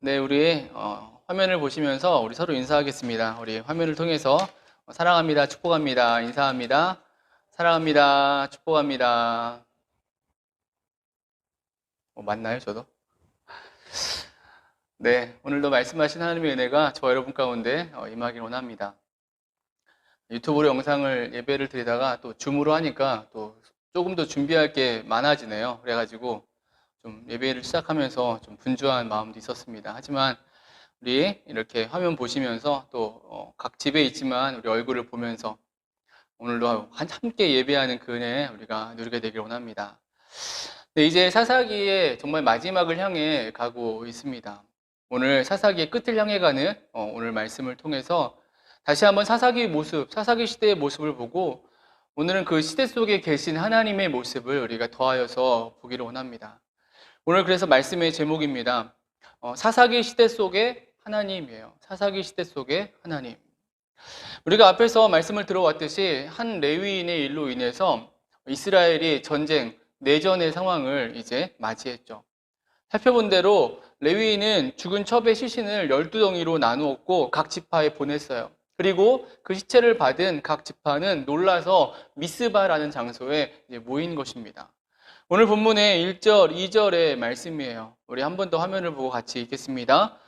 네, 우리 화면을 보시면서 우리 서로 인사하겠습니다. 우리 화면을 통해서 사랑합니다, 축복합니다, 인사합니다. 사랑합니다, 축복합니다. 맞나요, 저도? 네, 오늘도 말씀하신 하나님의 은혜가 저와 여러분 가운데 임하길 원합니다. 유튜브로 영상을 예배를 드리다가 또 줌으로 하니까 또 조금 더 준비할 게 많아지네요. 그래가지고 좀 예배를 시작하면서 좀 분주한 마음도 있었습니다. 하지만 우리 이렇게 화면 보시면서 또 각 집에 있지만 우리 얼굴을 보면서 오늘도 함께 예배하는 그 은혜 우리가 누리게 되길 원합니다. 네, 이제 사사기의 정말 마지막을 향해 가고 있습니다. 오늘 사사기의 끝을 향해 가는 오늘 말씀을 통해서 다시 한번 사사기의 모습, 사사기 시대의 모습을 보고 오늘은 그 시대 속에 계신 하나님의 모습을 우리가 더하여서 보기를 원합니다. 오늘 그래서 말씀의 제목입니다. 사사기 시대 속에 하나님이에요. 사사기 시대 속에 하나님. 우리가 앞에서 말씀을 들어왔듯이 한 레위인의 일로 인해서 이스라엘이 전쟁, 내전의 상황을 이제 맞이했죠. 살펴본 대로 레위인은 죽은 첩의 시신을 12덩이로 나누었고 각 지파에 보냈어요. 그리고 그 시체를 받은 각 지파는 놀라서 미스바라는 장소에 모인 것입니다. 오늘 본문의 1절, 2절의 말씀이에요. 우리 한 번 더 화면을 보고 같이 읽겠습니다.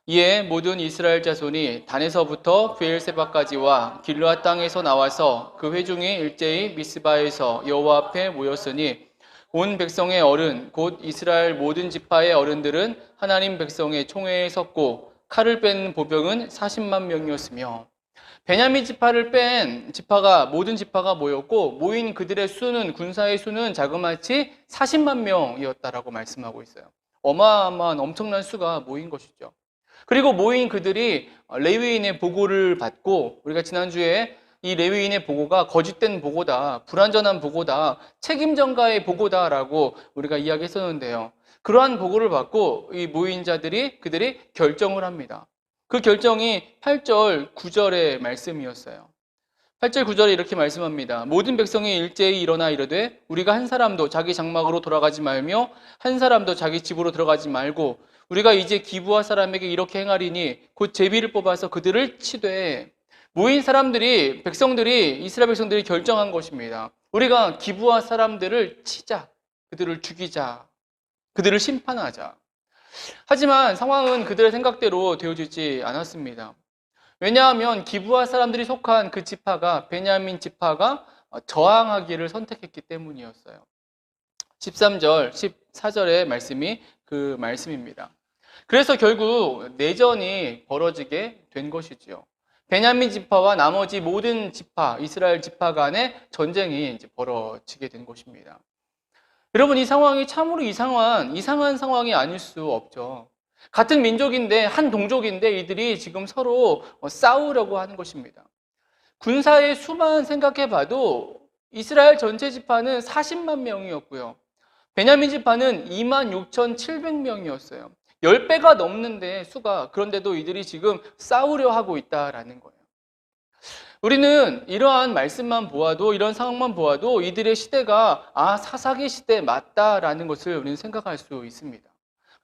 이에 모든 이스라엘 자손이 단에서부터 브엘세바까지와 길르앗 땅에서 나와서 그 회중이 일제히 미스바에서 여호와 앞에 모였으니 온 백성의 어른 곧 이스라엘 모든 지파의 어른들은 하나님 백성의 총회에 섰고 칼을 뺀 보병은 40만 명이었으며 베냐민 지파를 뺀 지파가 모든 지파가 모였고 모인 그들의 수는 군사의 수는 자그마치 40만 명이었다라고 말씀하고 있어요. 어마어마한 엄청난 수가 모인 것이죠. 그리고 모인 그들이 레위인의 보고를 받고 우리가 지난주에 이 레위인의 보고가 거짓된 보고다, 불완전한 보고다, 책임 전가의 보고다라고 우리가 이야기했었는데요. 그러한 보고를 받고 이 모인 자들이 그들이 결정을 합니다. 그 결정이 8절, 9절의 말씀이었어요. 8절, 9절에 이렇게 말씀합니다. 모든 백성이 일제히 일어나 이르되 우리가 한 사람도 자기 장막으로 돌아가지 말며 한 사람도 자기 집으로 들어가지 말고 우리가 이제 기브아 사람에게 이렇게 행하리니 곧 제비를 뽑아서 그들을 치되 모인 사람들이 백성들이 이스라엘 백성들이 결정한 것입니다. 우리가 기브아 사람들을 치자, 그들을 죽이자, 그들을 심판하자. 하지만 상황은 그들의 생각대로 되어지지 않았습니다. 왜냐하면 기브아 사람들이 속한 그 지파가 베냐민 지파가 저항하기를 선택했기 때문이었어요. 13절, 14절의 말씀이 그 말씀입니다. 그래서 결국 내전이 벌어지게 된 것이지요. 베냐민 지파와 나머지 모든 지파, 이스라엘 지파 간의 전쟁이 이제 벌어지게 된 것입니다. 여러분, 이 상황이 참으로 이상한 상황이 아닐 수 없죠. 같은 민족인데, 한 동족인데 이들이 지금 서로 싸우려고 하는 것입니다. 군사의 수만 생각해 봐도 이스라엘 전체 지파는 40만 명이었고요. 베냐민 지파는 26,700명이었어요. 10배가 넘는데 수가, 그런데도 이들이 지금 싸우려 하고 있다라는 거예요. 우리는 이러한 말씀만 보아도, 이런 상황만 보아도 이들의 시대가 사사기 시대 맞다라는 것을 우리는 생각할 수 있습니다.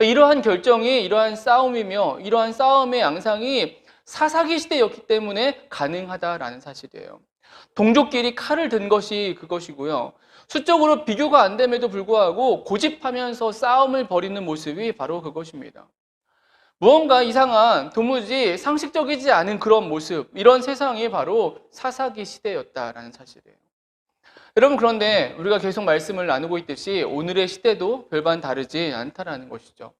이러한 결정이, 이러한 싸움이며 이러한 싸움의 양상이 사사기 시대였기 때문에 가능하다라는 사실이에요. 동족끼리 칼을 든 것이 그것이고요. 수적으로 비교가 안 됨에도 불구하고 고집하면서 싸움을 벌이는 모습이 바로 그것입니다. 무언가 이상한, 도무지 상식적이지 않은 그런 모습, 이런 세상이 바로 사사기 시대였다라는 사실이에요. 여러분, 그런데 우리가 계속 말씀을 나누고 있듯이 오늘의 시대도 별반 다르지 않다라는 것이죠.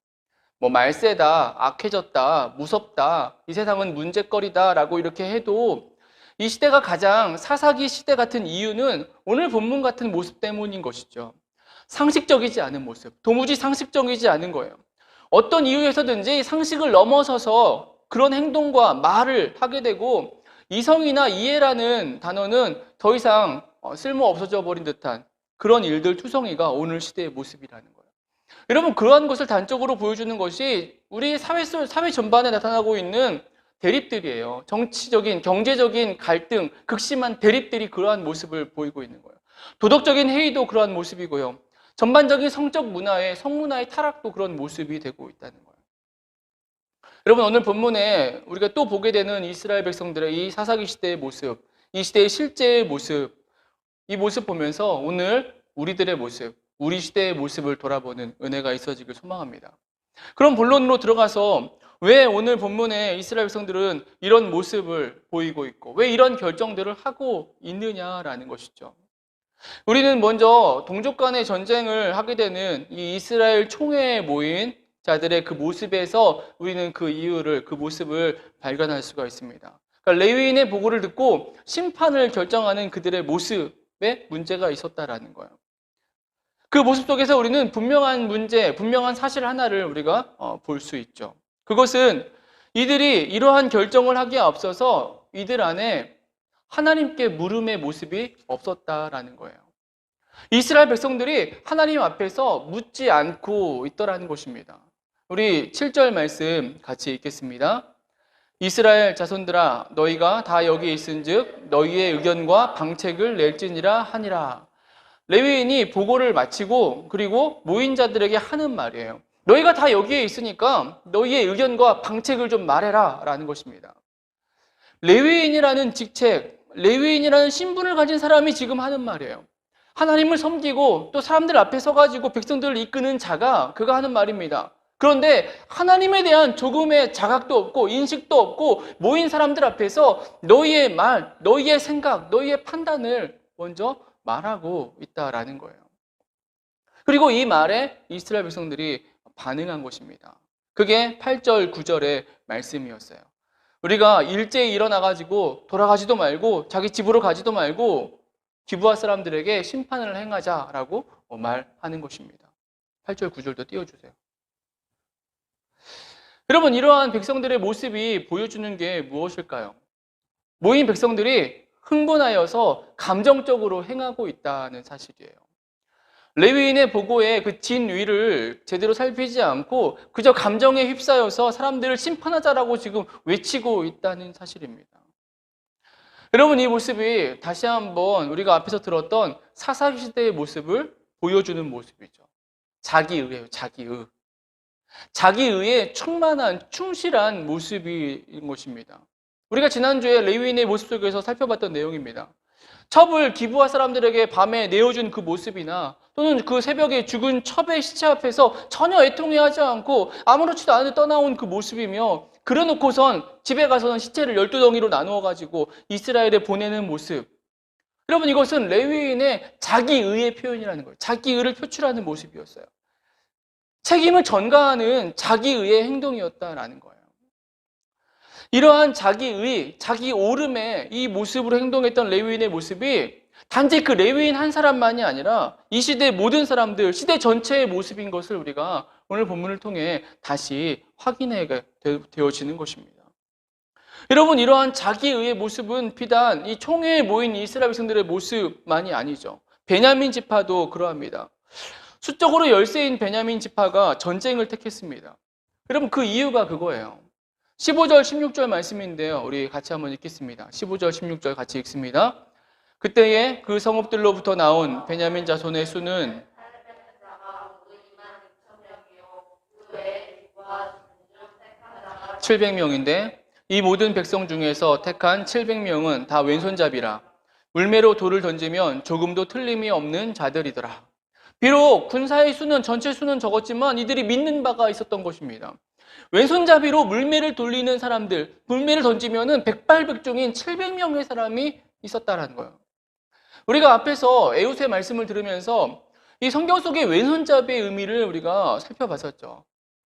말세다, 악해졌다, 무섭다, 이 세상은 문제거리다라고 이렇게 해도 이 시대가 가장 사사기 시대 같은 이유는 오늘 본문 같은 모습 때문인 것이죠. 상식적이지 않은 모습, 도무지 상식적이지 않은 거예요. 어떤 이유에서든지 상식을 넘어서서 그런 행동과 말을 하게 되고 이성이나 이해라는 단어는 더 이상 쓸모 없어져 버린 듯한 그런 일들 투성이가 오늘 시대의 모습이라는 거예요. 여러분, 그러한 것을 단적으로 보여주는 것이 우리 사회 전반에 나타나고 있는 대립들이에요. 정치적인, 경제적인 갈등, 극심한 대립들이 그러한 모습을 보이고 있는 거예요. 도덕적인 해이도 그러한 모습이고요. 전반적인 성적 문화의, 성문화의 타락도 그런 모습이 되고 있다는 거예요. 여러분, 오늘 본문에 우리가 또 보게 되는 이스라엘 백성들의 이 사사기 시대의 모습, 이 시대의 실제의 모습, 이 모습 보면서 오늘 우리들의 모습, 우리 시대의 모습을 돌아보는 은혜가 있어지길 소망합니다. 그럼 본론으로 들어가서 왜 오늘 본문에 이스라엘 백성들은 이런 모습을 보이고 있고 왜 이런 결정들을 하고 있느냐라는 것이죠. 우리는 먼저 동족 간의 전쟁을 하게 되는 이 이스라엘 총회에 모인 자들의 그 모습에서 우리는 그 이유를, 그 모습을 발견할 수가 있습니다. 그러니까 레위인의 보고를 듣고 심판을 결정하는 그들의 모습에 문제가 있었다라는 거예요. 그 모습 속에서 우리는 분명한 문제, 분명한 사실 하나를 우리가 볼 수 있죠. 그것은 이들이 이러한 결정을 하기에 앞서서 이들 안에 하나님께 물음의 모습이 없었다라는 거예요. 이스라엘 백성들이 하나님 앞에서 묻지 않고 있더라는 것입니다. 우리 7절 말씀 같이 읽겠습니다. 이스라엘 자손들아 너희가 다 여기 있은즉 너희의 의견과 방책을 낼지니라 하니라. 레위인이 보고를 마치고 그리고 모인 자들에게 하는 말이에요. 너희가 다 여기에 있으니까 너희의 의견과 방책을 좀 말해라 라는 것입니다. 레위인이라는 직책, 레위인이라는 신분을 가진 사람이 지금 하는 말이에요. 하나님을 섬기고 또 사람들 앞에 서가지고 백성들을 이끄는 자가 그가 하는 말입니다. 그런데 하나님에 대한 조금의 자각도 없고 인식도 없고 모인 사람들 앞에서 너희의 말, 너희의 생각, 너희의 판단을 먼저 말하고 있다라는 거예요. 그리고 이 말에 이스라엘 백성들이 반응한 것입니다. 그게 8절, 9절의 말씀이었어요. 우리가 일제히 일어나가지고 돌아가지도 말고 자기 집으로 가지도 말고 기브아 사람들에게 심판을 행하자라고 말하는 것입니다. 8절, 9절도 띄워주세요. 여러분, 이러한 백성들의 모습이 보여주는 게 무엇일까요? 모인 백성들이 흥분하여서 감정적으로 행하고 있다는 사실이에요. 레위인의 보고에 그 진위를 제대로 살피지 않고 그저 감정에 휩싸여서 사람들을 심판하자라고 지금 외치고 있다는 사실입니다. 여러분, 이 모습이 다시 한번 우리가 앞에서 들었던 사사기 시대의 모습을 보여주는 모습이죠. 자기의예요, 자기의. 자기의에 충만한, 충실한 모습인 것입니다. 우리가 지난주에 레위인의 모습 속에서 살펴봤던 내용입니다. 첩을 기브아 사람들에게 밤에 내어준 그 모습이나 또는 그 새벽에 죽은 첩의 시체 앞에서 전혀 애통해하지 않고 아무렇지도 않게 떠나온 그 모습이며 그래놓고선 집에 가서는 시체를 12덩이로 나누어가지고 이스라엘에 보내는 모습. 여러분, 이것은 레위인의 자기의의 표현이라는 거예요. 자기의를 표출하는 모습이었어요. 책임을 전가하는 자기의의 행동이었다라는 거예요. 이러한 자기의, 자기 오름의 이 모습으로 행동했던 레위인의 모습이 단지 그 레위인 한 사람만이 아니라 이 시대의 모든 사람들, 시대 전체의 모습인 것을 우리가 오늘 본문을 통해 다시 확인하게 되어지는 것입니다. 여러분, 이러한 자기의의 모습은 비단 이 총회에 모인 이스라엘 백성들의 모습만이 아니죠. 베냐민 지파도 그러합니다. 수적으로 열세인 베냐민 지파가 전쟁을 택했습니다. 여러분, 그 이유가 그거예요. 15절, 16절 말씀인데요. 우리 같이 한번 읽겠습니다. 15절, 16절 같이 읽습니다. 그때에 그 성읍들로부터 나온 베냐민 자손의 수는 700명인데 이 모든 백성 중에서 택한 700명은 다 왼손잡이라 물매로 돌을 던지면 조금도 틀림이 없는 자들이더라. 비록 군사의 수는 전체 수는 적었지만 이들이 믿는 바가 있었던 것입니다. 왼손잡이로 물매를 돌리는 사람들, 물매를 던지면은 백발백중인 700명의 사람이 있었다라는 거예요. 우리가 앞에서 에웃의 말씀을 들으면서 이 성경 속의 왼손잡이의 의미를 우리가 살펴봤었죠.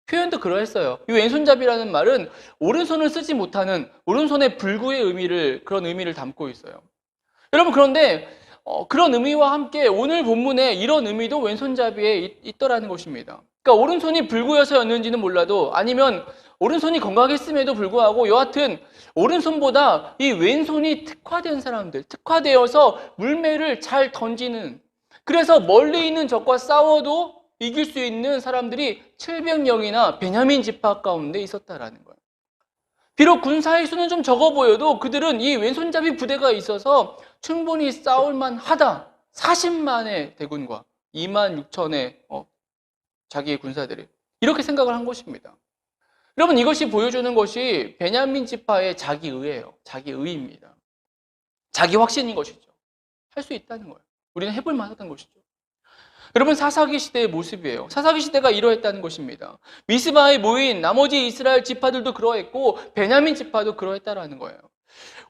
표현도 그러했어요. 이 왼손잡이라는 말은 오른손을 쓰지 못하는 오른손의 불구의 그런 의미를 담고 있어요. 여러분, 그런데 그런 의미와 함께 오늘 본문에 이런 의미도 왼손잡이에 있더라는 것입니다. 그러니까 오른손이 불구여서였는지는 몰라도 아니면 오른손이 건강했음에도 불구하고 여하튼 오른손보다 이 왼손이 특화된 사람들, 특화되어서 물매를 잘 던지는, 그래서 멀리 있는 적과 싸워도 이길 수 있는 사람들이 700명이나 베냐민 지파 가운데 있었다라는 거예요. 비록 군사의 수는 좀 적어 보여도 그들은 이 왼손잡이 부대가 있어서 충분히 싸울만 하다. 40만의 대군과 2만 6천의 자기의 군사들이 이렇게 생각을 한 것입니다. 여러분, 이것이 보여주는 것이 베냐민 지파의 자기의예요. 자기의입니다. 자기 확신인 것이죠. 할 수 있다는 거예요. 우리는 해볼 만하다는 것이죠. 여러분, 사사기 시대의 모습이에요. 사사기 시대가 이러했다는 것입니다. 미스바에 모인 나머지 이스라엘 지파들도 그러했고 베냐민 지파도 그러했다라는 거예요.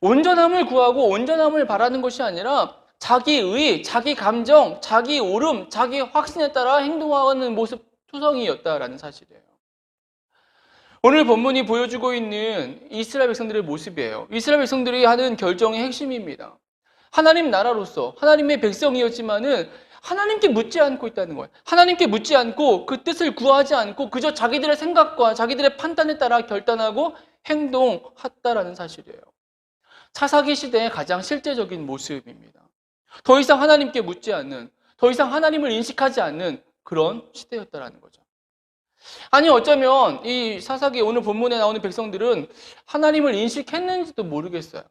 온전함을 구하고 온전함을 바라는 것이 아니라 자기의, 자기 감정, 자기 오름, 자기 확신에 따라 행동하는 모습 투성이였다라는 사실이에요. 오늘 본문이 보여주고 있는 이스라엘 백성들의 모습이에요. 이스라엘 백성들이 하는 결정의 핵심입니다. 하나님 나라로서 하나님의 백성이었지만은 하나님께 묻지 않고 있다는 거예요. 하나님께 묻지 않고 그 뜻을 구하지 않고 그저 자기들의 생각과 자기들의 판단에 따라 결단하고 행동했다라는 사실이에요. 사사기 시대의 가장 실제적인 모습입니다. 더 이상 하나님께 묻지 않는, 더 이상 하나님을 인식하지 않는 그런 시대였다라는 거죠. 아니, 어쩌면 이 사사기 오늘 본문에 나오는 백성들은 하나님을 인식했는지도 모르겠어요.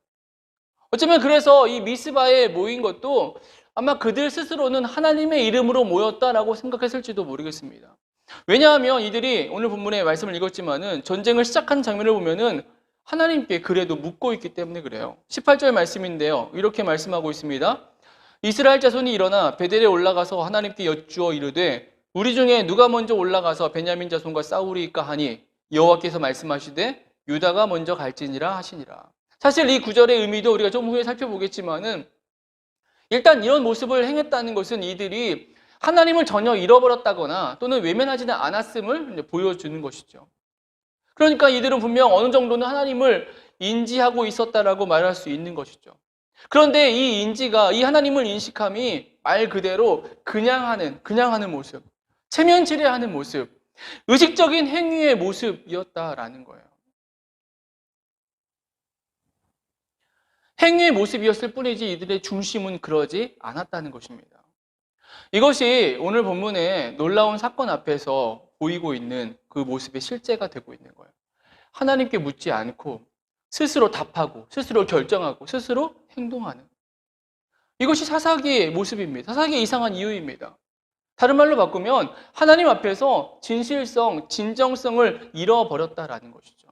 어쩌면 그래서 이 미스바에 모인 것도 아마 그들 스스로는 하나님의 이름으로 모였다라고 생각했을지도 모르겠습니다. 왜냐하면 이들이 오늘 본문의 말씀을 읽었지만은 전쟁을 시작한 장면을 보면은 하나님께 그래도 묻고 있기 때문에 그래요. 18절 말씀인데요. 이렇게 말씀하고 있습니다. 이스라엘 자손이 일어나 베델에 올라가서 하나님께 여쭈어 이르되 우리 중에 누가 먼저 올라가서 베냐민 자손과 싸우리까 하니 여호와께서 말씀하시되 유다가 먼저 갈지니라 하시니라. 사실 이 구절의 의미도 우리가 좀 후에 살펴보겠지만은 일단 이런 모습을 행했다는 것은 이들이 하나님을 전혀 잃어버렸다거나 또는 외면하지는 않았음을 보여주는 것이죠. 그러니까 이들은 분명 어느 정도는 하나님을 인지하고 있었다라고 말할 수 있는 것이죠. 그런데 이 인지가, 이 하나님을 인식함이 말 그대로 그냥 하는 모습, 체면치레하는 모습, 의식적인 행위의 모습이었다라는 거예요. 행위의 모습이었을 뿐이지 이들의 중심은 그러지 않았다는 것입니다. 이것이 오늘 본문의 놀라운 사건 앞에서 보이고 있는 그 모습의 실제가 되고 있는 거예요. 하나님께 묻지 않고 스스로 답하고 스스로 결정하고 스스로 행동하는, 이것이 사사기의 모습입니다. 사사기의 이상한 이유입니다. 다른 말로 바꾸면 하나님 앞에서 진실성, 진정성을 잃어버렸다라는 것이죠.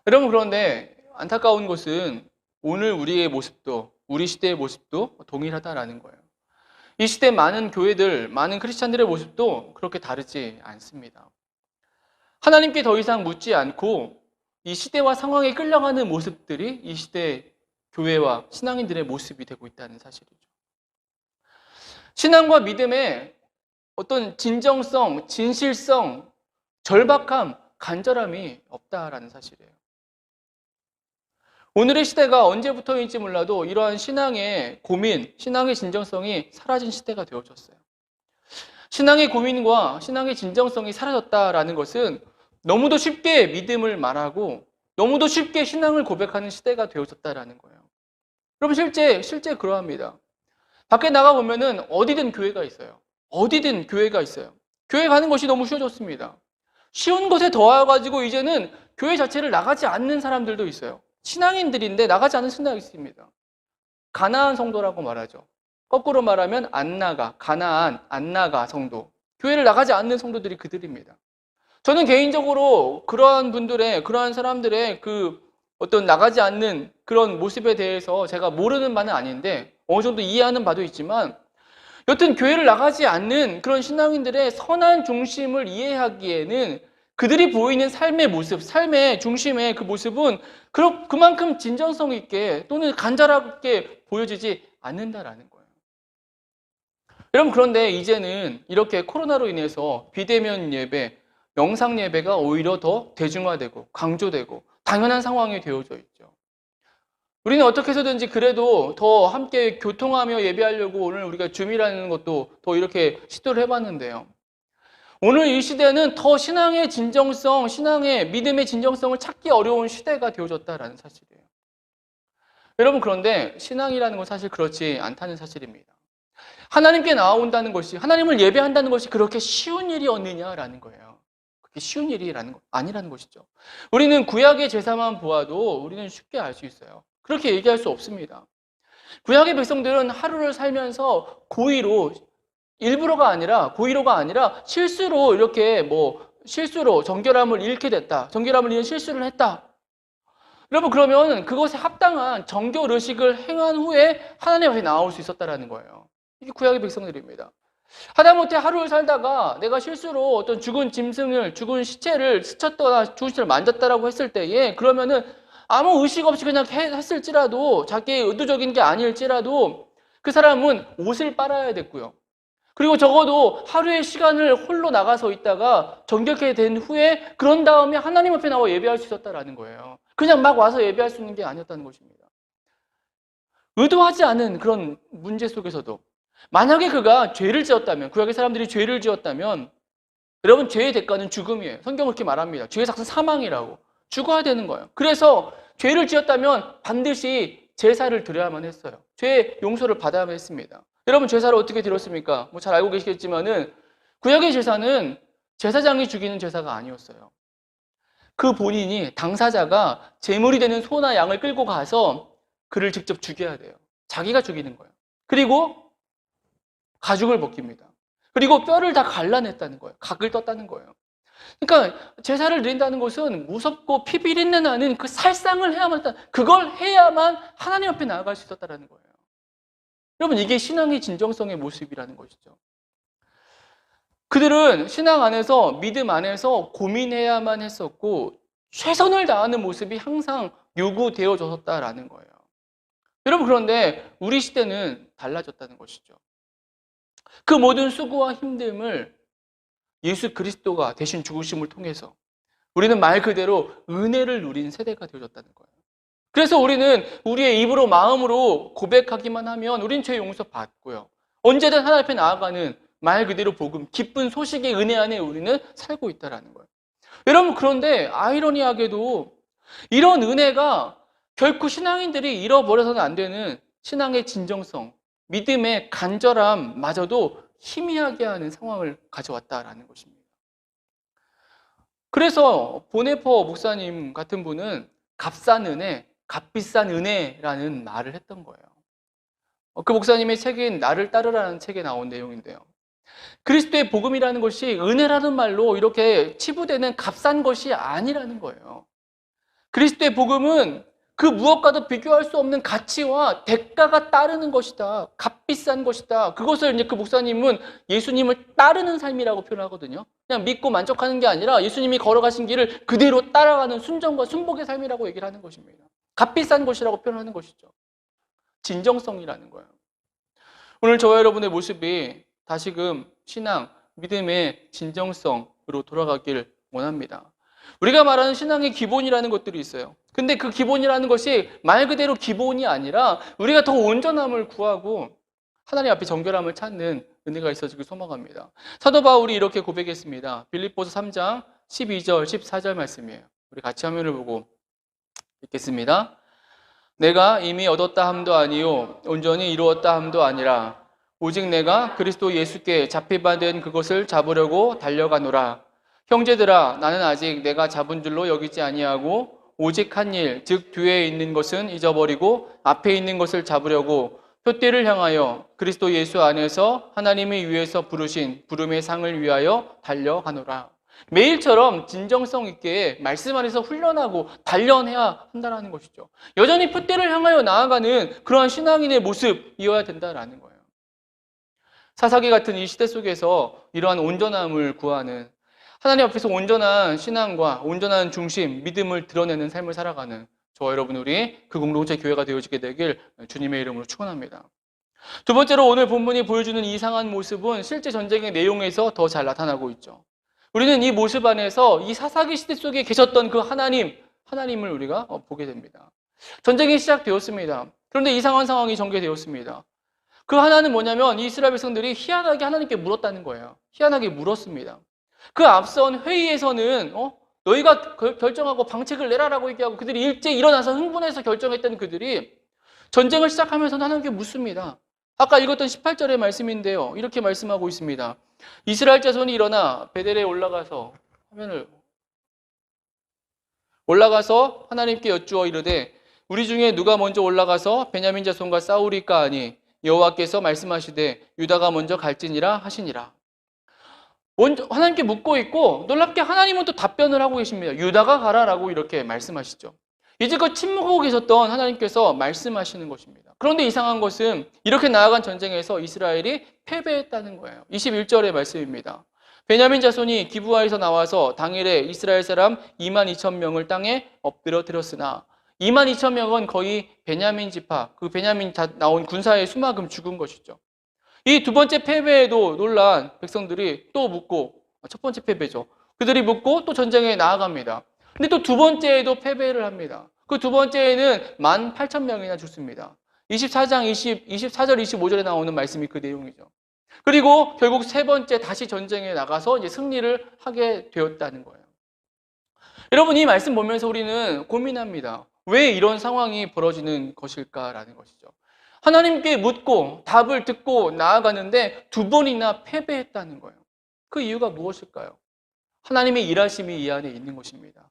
여러분, 그런데 안타까운 것은 오늘 우리의 모습도, 우리 시대의 모습도 동일하다라는 거예요. 이 시대 많은 교회들, 많은 크리스찬들의 모습도 그렇게 다르지 않습니다. 하나님께 더 이상 묻지 않고 이 시대와 상황에 끌려가는 모습들이 이 시대 교회와 신앙인들의 모습이 되고 있다는 사실이죠. 신앙과 믿음에 어떤 진정성, 진실성, 절박함, 간절함이 없다라는 사실이에요. 오늘의 시대가 언제부터인지 몰라도 이러한 신앙의 고민, 신앙의 진정성이 사라진 시대가 되어졌어요. 신앙의 고민과 신앙의 진정성이 사라졌다라는 것은 너무도 쉽게 믿음을 말하고 너무도 쉽게 신앙을 고백하는 시대가 되어졌다라는 거예요. 여러분, 실제 그러합니다. 밖에 나가보면은 어디든 교회가 있어요. 어디든 교회가 있어요. 교회 가는 것이 너무 쉬워졌습니다. 쉬운 것에 더해가지고 이제는 교회 자체를 나가지 않는 사람들도 있어요. 신앙인들인데 나가지 않는 신앙이 있습니다. 가나안 성도라고 말하죠. 거꾸로 말하면 안 나가, 가나안, 안 나가 성도. 교회를 나가지 않는 성도들이 그들입니다. 저는 개인적으로 그러한 분들의, 그러한 사람들의 그 어떤 나가지 않는 그런 모습에 대해서 제가 모르는 바는 아닌데 어느 정도 이해하는 바도 있지만 여튼 교회를 나가지 않는 그런 신앙인들의 선한 중심을 이해하기에는 그들이 보이는 삶의 모습, 삶의 중심의 그 모습은 그만큼 진정성 있게 또는 간절하게 보여지지 않는다라는 거예요. 여러분, 그런데 이제는 이렇게 코로나로 인해서 비대면 예배, 영상 예배가 오히려 더 대중화되고 강조되고 당연한 상황이 되어져 있죠. 우리는 어떻게 해서든지 그래도 더 함께 교통하며 예배하려고 오늘 우리가 줌이라는 것도 더 이렇게 시도를 해봤는데요. 오늘 이 시대는 더 신앙의 진정성, 신앙의 믿음의 진정성을 찾기 어려운 시대가 되어졌다라는 사실이에요. 여러분, 그런데 신앙이라는 건 사실 그렇지 않다는 사실입니다. 하나님께 나아온다는 것이, 하나님을 예배한다는 것이 그렇게 쉬운 일이었느냐라는 거예요. 그게 쉬운 일이라는 거 아니라는 것이죠. 우리는 구약의 제사만 보아도 우리는 쉽게 알 수 있어요. 그렇게 얘기할 수 없습니다. 구약의 백성들은 하루를 살면서 고의로가 아니라 실수로 이렇게 실수로 정결함을 잃게 됐다. 정결함을 잃은 실수를 했다. 여러분, 그러면 그것에 합당한 정결 의식을 행한 후에 하나님 앞에 나올 수 있었다라는 거예요. 이게 구약의 백성들입니다. 하다못해 하루를 살다가 내가 실수로 어떤 죽은 짐승을, 죽은 시체를 스쳤거나 죽은 시체를 만졌다라고 했을 때에, 그러면은 아무 의식 없이 그냥 했을지라도, 자기의 의도적인 게 아닐지라도 그 사람은 옷을 빨아야 됐고요. 그리고 적어도 하루의 시간을 홀로 나가서 있다가 정결케 된 후에 그런 다음에 하나님 앞에 나와 예배할 수 있었다라는 거예요. 그냥 막 와서 예배할 수 있는 게 아니었다는 것입니다. 의도하지 않은 그런 문제 속에서도 만약에 그가 죄를 지었다면, 구약의 사람들이 죄를 지었다면, 여러분, 죄의 대가는 죽음이에요. 성경은 그렇게 말합니다. 죄의 삭은 사망이라고. 죽어야 되는 거예요. 그래서 죄를 지었다면 반드시 제사를 드려야만 했어요. 죄의 용서를 받아야만 했습니다. 여러분, 제사를 어떻게 드렸습니까? 뭐 잘 알고 계시겠지만은 구약의 제사는 제사장이 죽이는 제사가 아니었어요. 그 본인이, 당사자가 제물이 되는 소나 양을 끌고 가서 그를 직접 죽여야 돼요. 자기가 죽이는 거예요. 그리고 가죽을 벗깁니다. 그리고 뼈를 다 갈라냈다는 거예요. 각을 떴다는 거예요. 그러니까 제사를 드린다는 것은 무섭고 피 비린내 나는 그 살상을 해야만 했다. 그걸 해야만 하나님 앞에 나아갈 수 있었다는 거예요. 여러분, 이게 신앙의 진정성의 모습이라는 것이죠. 그들은 신앙 안에서, 믿음 안에서 고민해야만 했었고 최선을 다하는 모습이 항상 요구되어졌다라는 거예요. 여러분, 그런데 우리 시대는 달라졌다는 것이죠. 그 모든 수고와 힘듦을 예수 그리스도가 대신 죽으심을 통해서 우리는 말 그대로 은혜를 누린 세대가 되어졌다는 거예요. 그래서 우리는 우리의 입으로, 마음으로 고백하기만 하면 우린 죄 용서 받고요. 언제든 하나님 앞에 나아가는 말 그대로 복음, 기쁜 소식의 은혜 안에 우리는 살고 있다는 거예요. 여러분, 그런데 아이러니하게도 이런 은혜가 결코 신앙인들이 잃어버려서는 안 되는 신앙의 진정성, 믿음의 간절함마저도 희미하게 하는 상황을 가져왔다라는 것입니다. 그래서 보네퍼 목사님 같은 분은 값싼 은혜, 값비싼 은혜라는 말을 했던 거예요. 그 목사님의 책인 나를 따르라는 책에 나온 내용인데요. 그리스도의 복음이라는 것이 은혜라는 말로 이렇게 치부되는 값싼 것이 아니라는 거예요. 그리스도의 복음은 그 무엇과도 비교할 수 없는 가치와 대가가 따르는 것이다. 값비싼 것이다. 그것을 이제 그 목사님은 예수님을 따르는 삶이라고 표현하거든요. 그냥 믿고 만족하는 게 아니라 예수님이 걸어가신 길을 그대로 따라가는 순종과 순복의 삶이라고 얘기를 하는 것입니다. 값비싼 것이라고 표현하는 것이죠. 진정성이라는 거예요. 오늘 저와 여러분의 모습이 다시금 신앙, 믿음의 진정성으로 돌아가길 원합니다. 우리가 말하는 신앙의 기본이라는 것들이 있어요. 근데 그 기본이라는 것이 말 그대로 기본이 아니라 우리가 더 온전함을 구하고 하나님 앞에 정결함을 찾는 은혜가 있어지길 소망합니다. 사도 바울이 이렇게 고백했습니다. 빌립보서 3장 12절, 14절 말씀이에요. 우리 같이 화면을 보고 읽겠습니다. 내가 이미 얻었다 함도 아니요 온전히 이루었다 함도 아니라 오직 내가 그리스도 예수께 잡히받은 그것을 잡으려고 달려가노라. 형제들아, 나는 아직 내가 잡은 줄로 여기지 아니하고 오직 한 일, 즉 뒤에 있는 것은 잊어버리고 앞에 있는 것을 잡으려고 표대를 향하여 그리스도 예수 안에서 하나님이 위에서 부르신 부름의 상을 위하여 달려가노라. 매일처럼 진정성 있게 말씀 안에서 훈련하고 단련해야 한다는 것이죠. 여전히 표대를 향하여 나아가는 그러한 신앙인의 모습이어야 된다는 거예요. 사사기 같은 이 시대 속에서 이러한 온전함을 구하는, 하나님 앞에서 온전한 신앙과 온전한 중심, 믿음을 드러내는 삶을 살아가는 저와 여러분, 우리 그 공동체 교회가 되어지게 되길 주님의 이름으로 축원합니다. 두 번째로 오늘 본문이 보여주는 이상한 모습은 실제 전쟁의 내용에서 더 잘 나타나고 있죠. 우리는 이 모습 안에서 이 사사기 시대 속에 계셨던 그 하나님을 우리가 보게 됩니다. 전쟁이 시작되었습니다. 그런데 이상한 상황이 전개되었습니다. 그 하나는 뭐냐면 이스라엘 백성들이 희한하게 하나님께 물었다는 거예요. 희한하게 물었습니다. 그 앞선 회의에서는 너희가 결정하고 방책을 내라라고 얘기하고 그들이 일제히 일어나서 흥분해서 결정했던 그들이 전쟁을 시작하면서 하나님께 묻습니다. 아까 읽었던 18절의 말씀인데요. 이렇게 말씀하고 있습니다. 이스라엘 자손이 일어나 베델에 올라가서 하나님께 여쭈어 이르되 우리 중에 누가 먼저 올라가서 베냐민 자손과 싸우리까 하니 여호와께서 말씀하시되 유다가 먼저 갈지니라 하시니라. 하나님께 묻고 있고 놀랍게 하나님은 또 답변을 하고 계십니다. 유다가 가라라고 이렇게 말씀하시죠. 이제껏 침묵하고 계셨던 하나님께서 말씀하시는 것입니다. 그런데 이상한 것은 이렇게 나아간 전쟁에서 이스라엘이 패배했다는 거예요. 21절의 말씀입니다. 베냐민 자손이 기브아에서 나와서 당일에 이스라엘 사람 2만 2천 명을 땅에 엎드려 드렸으나 2만 2천 명은 거의 베냐민 지파, 그 베냐민 나온 군사의 수만큼 죽은 것이죠. 이 두 번째 패배에도 놀란 백성들이 또 묻고, 첫 번째 패배죠. 그들이 묻고 또 전쟁에 나아갑니다. 근데 또 두 번째에도 패배를 합니다. 그 두 번째에는 18,000명이나 죽습니다. 24장 24절 25절에 나오는 말씀이 그 내용이죠. 그리고 결국 세 번째 다시 전쟁에 나가서 이제 승리를 하게 되었다는 거예요. 여러분, 이 말씀 보면서 우리는 고민합니다. 왜 이런 상황이 벌어지는 것일까라는 것이죠. 하나님께 묻고 답을 듣고 나아가는데 두 번이나 패배했다는 거예요. 그 이유가 무엇일까요? 하나님의 일하심이 이 안에 있는 것입니다.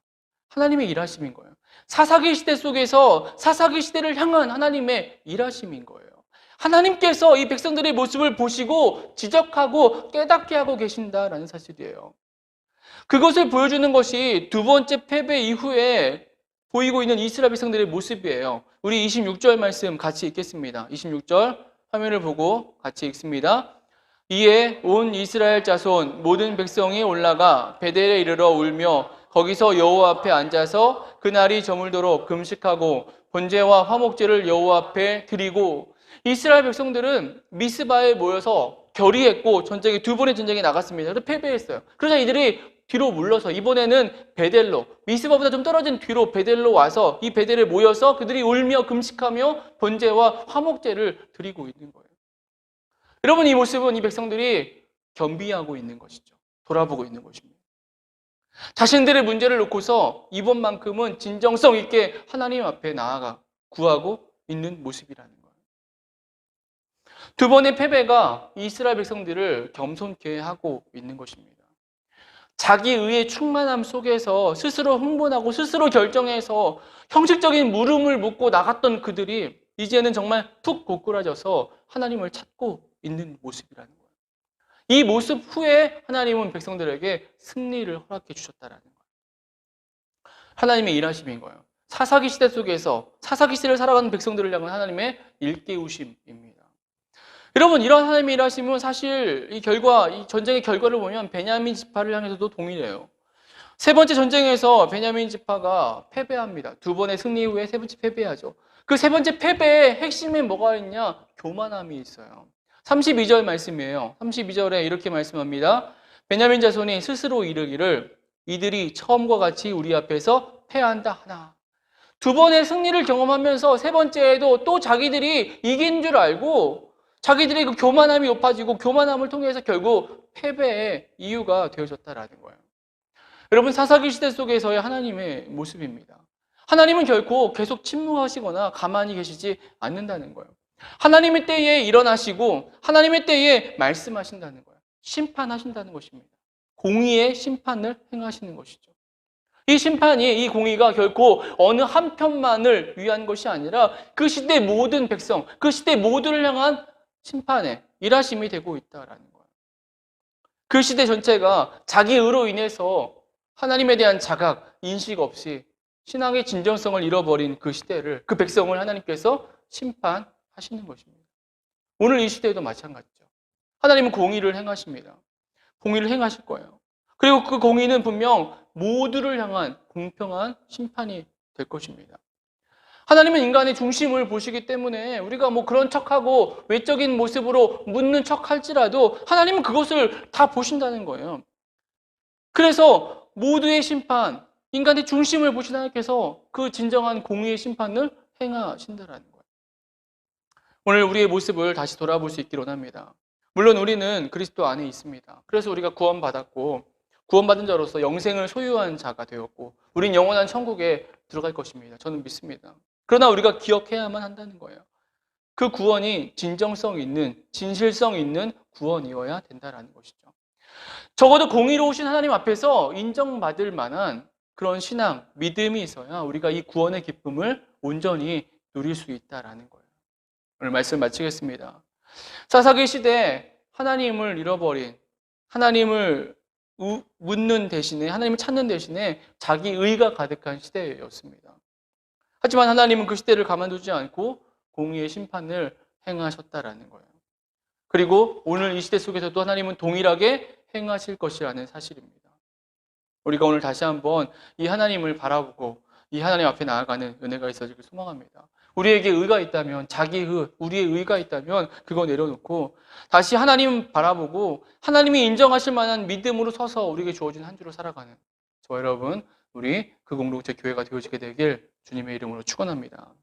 하나님의 일하심인 거예요. 사사기 시대 속에서 사사기 시대를 향한 하나님의 일하심인 거예요. 하나님께서 이 백성들의 모습을 보시고 지적하고 깨닫게 하고 계신다라는 사실이에요. 그것을 보여주는 것이 두 번째 패배 이후에 보이고 있는 이스라엘 백성들의 모습이에요. 우리 26절 말씀 같이 읽겠습니다. 26절 화면을 보고 같이 읽습니다. 이에 온 이스라엘 자손 모든 백성이 올라가 베델에 이르러 울며 거기서 여호와 앞에 앉아서 그날이 저물도록 금식하고 번제와 화목제를 여호와 앞에 드리고 이스라엘 백성들은 미스바에 모여서 결의했고 두 번의 전쟁에 나갔습니다. 그래서 패배했어요. 그러자 이들이 뒤로 물러서 이번에는 베델로, 미스바보다 좀 떨어진 뒤로 베델로 와서 이 베델에 모여서 그들이 울며 금식하며 번제와 화목제를 드리고 있는 거예요. 여러분, 이 모습은 이 백성들이 겸비하고 있는 것이죠. 돌아보고 있는 것입니다. 자신들의 문제를 놓고서 이번만큼은 진정성 있게 하나님 앞에 나아가 구하고 있는 모습이라는 거예요. 두 번의 패배가 이스라엘 백성들을 겸손케 하고 있는 것입니다. 자기 의의 충만함 속에서 스스로 흥분하고 스스로 결정해서 형식적인 물음을 묻고 나갔던 그들이 이제는 정말 푹 고꾸라져서 하나님을 찾고 있는 모습이라는 거예요. 이 모습 후에 하나님은 백성들에게 승리를 허락해 주셨다라는 거예요. 하나님의 일하심인 거예요. 사사기 시대 속에서 사사기 시대를 살아가는 백성들을 향한 하나님의 일깨우심입니다. 여러분, 이런 하나님의 일하심은 사실 이 전쟁의 결과를 보면 베냐민 지파를 향해서도 동일해요. 세 번째 전쟁에서 베냐민 지파가 패배합니다. 두 번의 승리 후에 세 번째 패배하죠. 그 세 번째 패배의 핵심에 뭐가 있냐? 교만함이 있어요. 32절 말씀이에요. 32절에 이렇게 말씀합니다. 베냐민 자손이 스스로 이르기를 이들이 처음과 같이 우리 앞에서 패한다 하나. 두 번의 승리를 경험하면서 세 번째에도 또 자기들이 이긴 줄 알고 자기들의 그 교만함이 높아지고 교만함을 통해서 결국 패배의 이유가 되어졌다라는 거예요. 여러분, 사사기 시대 속에서의 하나님의 모습입니다. 하나님은 결코 계속 침묵하시거나 가만히 계시지 않는다는 거예요. 하나님의 때에 일어나시고 하나님의 때에 말씀하신다는 거예요. 심판하신다는 것입니다. 공의의 심판을 행하시는 것이죠. 이 심판이, 이 공의가 결코 어느 한편만을 위한 것이 아니라 그 시대 모든 백성, 그 시대 모두를 향한 심판의 일하심이 되고 있다라는 거예요. 그 시대 전체가 자기 의로 인해서 하나님에 대한 자각, 인식 없이 신앙의 진정성을 잃어버린 그 시대를, 그 백성을 하나님께서 심판하시는 것입니다. 오늘 이 시대에도 마찬가지죠. 하나님은 공의를 행하십니다. 공의를 행하실 거예요. 그리고 그 공의는 분명 모두를 향한 공평한 심판이 될 것입니다. 하나님은 인간의 중심을 보시기 때문에 우리가 뭐 그런 척하고 외적인 모습으로 묻는 척 할지라도 하나님은 그것을 다 보신다는 거예요. 그래서 모두의 심판, 인간의 중심을 보신 하나님께서 그 진정한 공의의 심판을 행하신다는 거예요. 오늘 우리의 모습을 다시 돌아볼 수 있기를 원합니다. 물론 우리는 그리스도 안에 있습니다. 그래서 우리가 구원받았고 구원받은 자로서 영생을 소유한 자가 되었고 우린 영원한 천국에 들어갈 것입니다. 저는 믿습니다. 그러나 우리가 기억해야만 한다는 거예요. 그 구원이 진정성 있는, 진실성 있는 구원이어야 된다는 것이죠. 적어도 공의로우신 하나님 앞에서 인정받을 만한 그런 신앙, 믿음이 있어야 우리가 이 구원의 기쁨을 온전히 누릴 수 있다는 거예요. 오늘 말씀 마치겠습니다. 사사기 시대 하나님을 잃어버린, 하나님을 묻는 대신에, 하나님을 찾는 대신에 자기 의가 가득한 시대였습니다. 하지만 하나님은 그 시대를 가만두지 않고 공의의 심판을 행하셨다라는 거예요. 그리고 오늘 이 시대 속에서도 하나님은 동일하게 행하실 것이라는 사실입니다. 우리가 오늘 다시 한번 이 하나님을 바라보고 이 하나님 앞에 나아가는 은혜가 있어지길 소망합니다. 우리에게 의가 있다면, 우리의 의가 있다면 그거 내려놓고 다시 하나님 바라보고 하나님이 인정하실 만한 믿음으로 서서 우리에게 주어진 한 주로 살아가는 저와 여러분, 우리 그 공동체 교회가 되어지게 되길 주님의 이름으로 축원합니다.